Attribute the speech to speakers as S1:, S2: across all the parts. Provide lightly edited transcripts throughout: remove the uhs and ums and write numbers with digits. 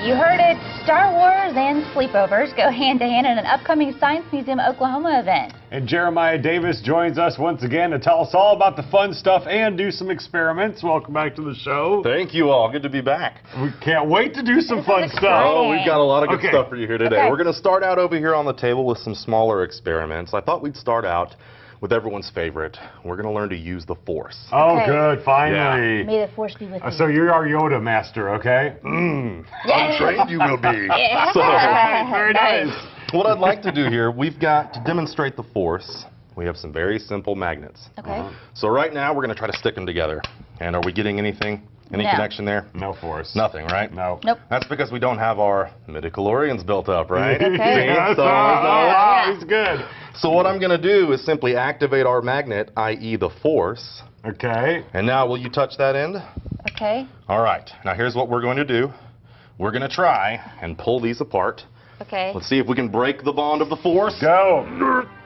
S1: You heard it. Star Wars and sleepovers go hand to hand in an upcoming Science Museum Oklahoma event.
S2: And Jeremiah Davis joins us once again to tell us all about the fun stuff and do some experiments. Welcome back to the show.
S3: Thank you all. Good to be back.
S2: We can't wait to do some fun stuff.
S3: Oh, we've got a lot of good stuff for you here today.
S1: Okay.
S3: We're going to start out over here on the table with some smaller experiments. I thought we'd start out with everyone's favorite. We're going to learn to use the Force.
S2: Oh,
S1: Okay.
S2: good. Finally.
S1: May the Force be with you.
S2: So you're our Yoda master, okay?
S3: Untrained you will be.
S1: Yeah.
S3: So,
S2: Very nice.
S3: what I'd like to do here, we've got to demonstrate the Force. We have some very simple magnets.
S1: Okay.
S3: So right now we're going to try to stick them together. And are we getting anything? Any
S1: No.
S3: connection there?
S2: No Force.
S3: Nothing, right?
S2: No.
S1: Nope.
S3: That's because we don't have our midichlorians built up, right?
S1: Okay.
S2: Yes,
S3: So-
S2: oh, he's good.
S3: So what I'm going to do is simply activate our magnet, i.e. the Force.
S2: Okay.
S3: And now, will you touch that end?
S1: Okay.
S3: All right. Now, here's what we're going to do. We're going to try and pull these apart.
S1: Okay.
S3: Let's see if we can break the bond of the Force.
S2: Go.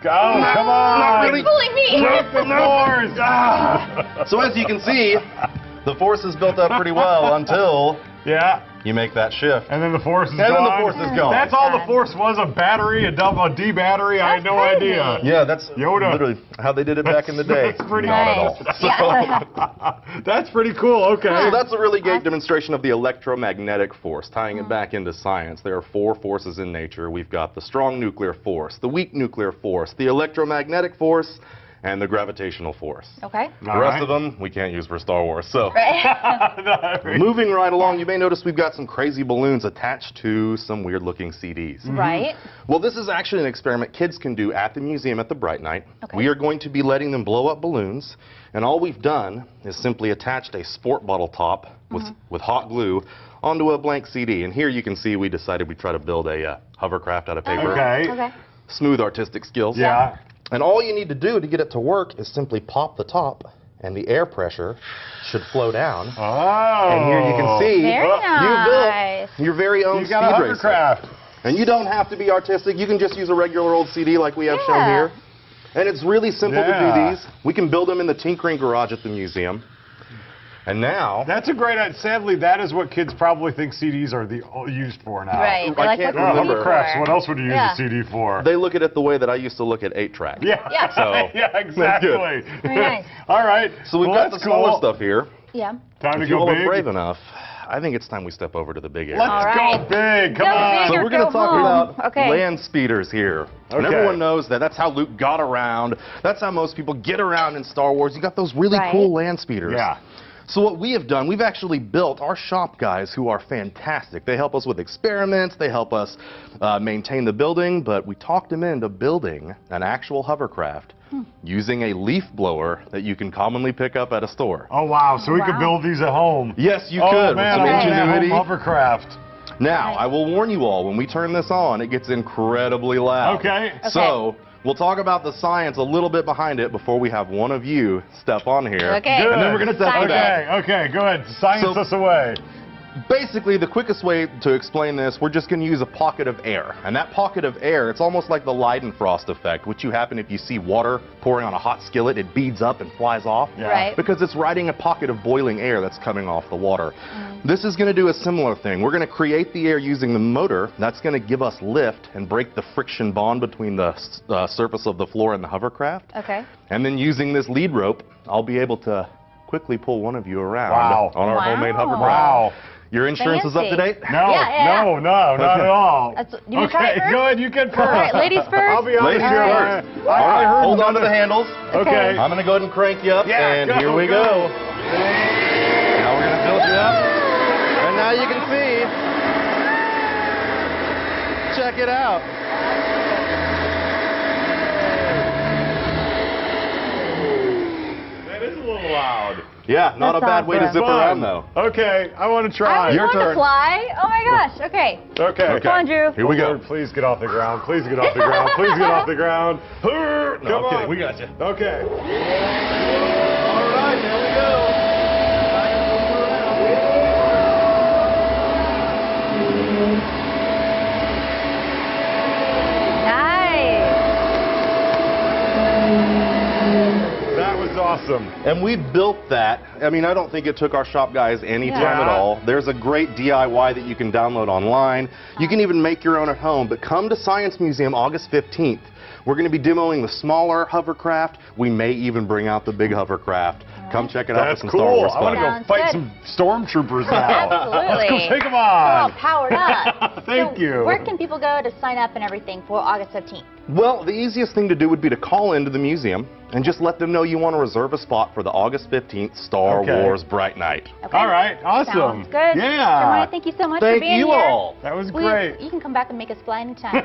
S2: Go. Come on.
S3: really.
S1: Pulling me.
S2: Break the Force. Ah.
S3: So as you can see, the Force is built up pretty well until
S2: Yeah.
S3: you make that shift.
S2: And then the Force is
S3: And then
S2: gone.
S3: the Force is gone.
S2: That's all the Force was, a battery, a D battery. I had no
S1: That's crazy.
S2: idea.
S3: Yeah, that's
S2: Yoda.
S3: literally how they did it back in the day.
S2: That's pretty
S3: Not at
S1: nice.
S3: all. So,
S2: That's pretty cool. Okay.
S3: So that's a really great demonstration of the electromagnetic force, tying it back into science. There are 4 forces in nature. We've got the strong nuclear force, the weak nuclear force, the electromagnetic force, and the gravitational force.
S1: Okay.
S3: The rest of them we can't use for Star Wars. So
S1: Right.
S3: moving right along, you may notice we've got some crazy balloons attached to some weird looking CDs.
S1: Right.
S3: Well, this is actually an experiment kids can do at the museum at the Bright Night.
S1: Okay.
S3: We are going to be letting them blow up balloons, and all we've done is simply attached a sport bottle top with hot glue onto a blank CD. And here you can see we decided we'd try to build a hovercraft out of paper.
S2: Okay.
S1: Okay.
S3: Smooth artistic skills.
S2: Yeah.
S3: And all you need to do to get it to work is simply pop the top, and the air pressure should flow down.
S2: Oh.
S3: And here you can see
S1: Very nice.
S3: you built your very own
S2: You got a
S3: speed racer.
S2: hovercraft.
S3: And you don't have to be artistic. You can just use a regular old CD like we have shown
S1: Yeah.
S3: here. And it's really simple to
S2: Yeah.
S3: do these. We can build them in the tinkering garage at the museum. And now,
S2: That's a great idea. Sadly, that is what kids probably think CDs are used for now.
S1: Right. They're
S3: I
S1: like,
S3: can't
S1: what's the
S3: remember.
S1: CD
S2: Hovercrafts.
S1: for?
S2: What else would you use
S1: Yeah.
S2: a CD for?
S3: they look at it the way that I used to look at 8-track.
S2: Yeah.
S1: Yeah.
S3: So,
S2: Yeah, exactly.
S1: Very nice.
S2: All right.
S3: So we've
S2: Well,
S3: got the
S2: that's
S3: smaller
S2: cool.
S3: stuff here.
S1: Yeah.
S2: Time to
S3: If you
S2: go
S3: all are
S2: big.
S3: brave enough, I think it's time we step over to the big area.
S2: Let's
S1: All
S2: go
S1: right.
S2: big. Come
S1: Go
S2: on.
S1: big.
S3: So
S1: Or
S3: we're going
S1: go
S3: to talk
S1: home.
S3: about
S1: Okay.
S3: land speeders here. And
S2: Okay.
S3: everyone knows that that's how Luke got around. That's how most people get around in Star Wars. You got those really
S1: Right.
S3: cool land speeders.
S2: Yeah.
S3: So what we have done, we've actually built our shop guys who are fantastic. They help us with experiments. They help us maintain the building. But we talked them into building an actual hovercraft using a leaf blower that you can commonly pick up at a store.
S2: Oh, wow. So we could
S1: Wow.
S2: build these at home.
S3: Yes, you
S2: Oh,
S3: could.
S2: man,
S3: with
S2: I
S3: some
S2: want that home
S3: ingenuity.
S2: hovercraft.
S3: Now, I will warn you all, when we turn this on, it gets incredibly loud.
S2: Okay.
S3: So, we'll talk about the science a little bit behind it before we have one of you step on here.
S1: Okay.
S2: Good.
S3: And then we're going to test it out.
S2: Okay, okay, go ahead. Science
S3: So-
S2: us away.
S3: Basically, the quickest way to explain this, we're just going to use a pocket of air. And that pocket of air, it's almost like the Leidenfrost effect, which you happen if you see water pouring on a hot skillet, it beads up and flies off.
S2: Yeah.
S1: Right.
S3: Because it's riding a pocket of boiling air that's coming off the water. This is going to do a similar thing. We're going to create the air using the motor. That's going to give us lift and break the friction bond between the surface of the floor and the hovercraft.
S1: Okay.
S3: And then using this lead rope, I'll be able to quickly pull one of you around
S2: Wow.
S3: on our
S1: Wow.
S3: homemade hovercraft.
S2: Wow.
S3: Your insurance is up to
S1: Fancy.
S3: date?
S2: No,
S1: Yeah.
S2: no, not at all.
S1: You wanna try it
S2: Okay,
S1: first?
S2: go ahead, you can first.
S1: All right, ladies first.
S2: I'll be honest
S3: Ladies
S2: here.
S3: first.
S2: I heard
S3: Hold on to
S2: another-
S3: the handles.
S2: Okay.
S3: I'm going to go ahead and crank you up,
S2: Yeah,
S3: and
S2: go,
S3: here we
S2: go.
S3: go. Now we're going to build you up, and now you can see. Check it out.
S2: That is a little loud.
S3: Yeah, not
S1: That's
S3: a bad way to
S1: awesome.
S3: zip around, though.
S2: Okay, I want to try.
S1: I
S3: Your
S1: want to
S3: turn.
S1: fly. Oh my gosh. Okay.
S2: Okay.
S1: Come on, Drew.
S3: Here we go.
S2: Lord, please get off the ground. Please get off the ground. Please get off the ground.
S3: No,
S2: Come
S3: I'm
S2: on.
S3: kidding. We got you.
S2: Okay.
S3: All right, there we go.
S1: Nice.
S2: That was awesome. awesome.
S3: And we built that. I mean, I don't think it took our shop guys any time at all. There's a great DIY that you can download online. You can even make your own at home, but come to Science Museum August 15th. We're going to be demoing the smaller hovercraft. We may even bring out the big hovercraft. Come check it out.
S2: That's
S3: for some
S2: cool.
S3: Star Wars
S2: I want to
S3: fun.
S2: go fight some stormtroopers now.
S1: Absolutely.
S2: Let's go take them
S1: We're all
S2: on.
S1: powered up.
S2: Thank you.
S1: Where can people go to sign up and everything for August 15th?
S3: Well, the easiest thing to do would be to call into the museum and just let them know you want to reserve a spot for the August 15th Star Wars Bright Night.
S1: Okay.
S2: All right. Awesome.
S1: Sounds good.
S2: Yeah.
S1: Jeremiah, thank you so much for
S3: Thank
S1: being
S3: you
S1: here.
S3: all.
S2: That was
S1: Please,
S2: great.
S1: you can come back and make us fly anytime.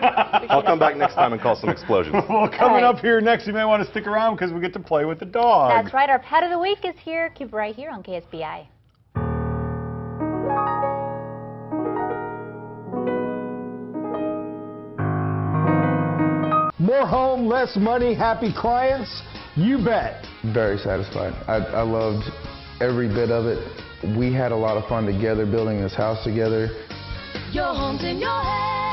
S3: I'll come back next time and cause some explosions.
S2: Well, coming
S1: right.
S2: up here next, you may want to stick around because we get to play with the dog.
S1: That's right. Our pet of the week is here. Keep it right here on KSBI.
S4: More home, less money, happy clients? You bet.
S5: Very satisfied. I loved every bit of it. We had a lot of fun together building this house together.
S6: Your home's in your head.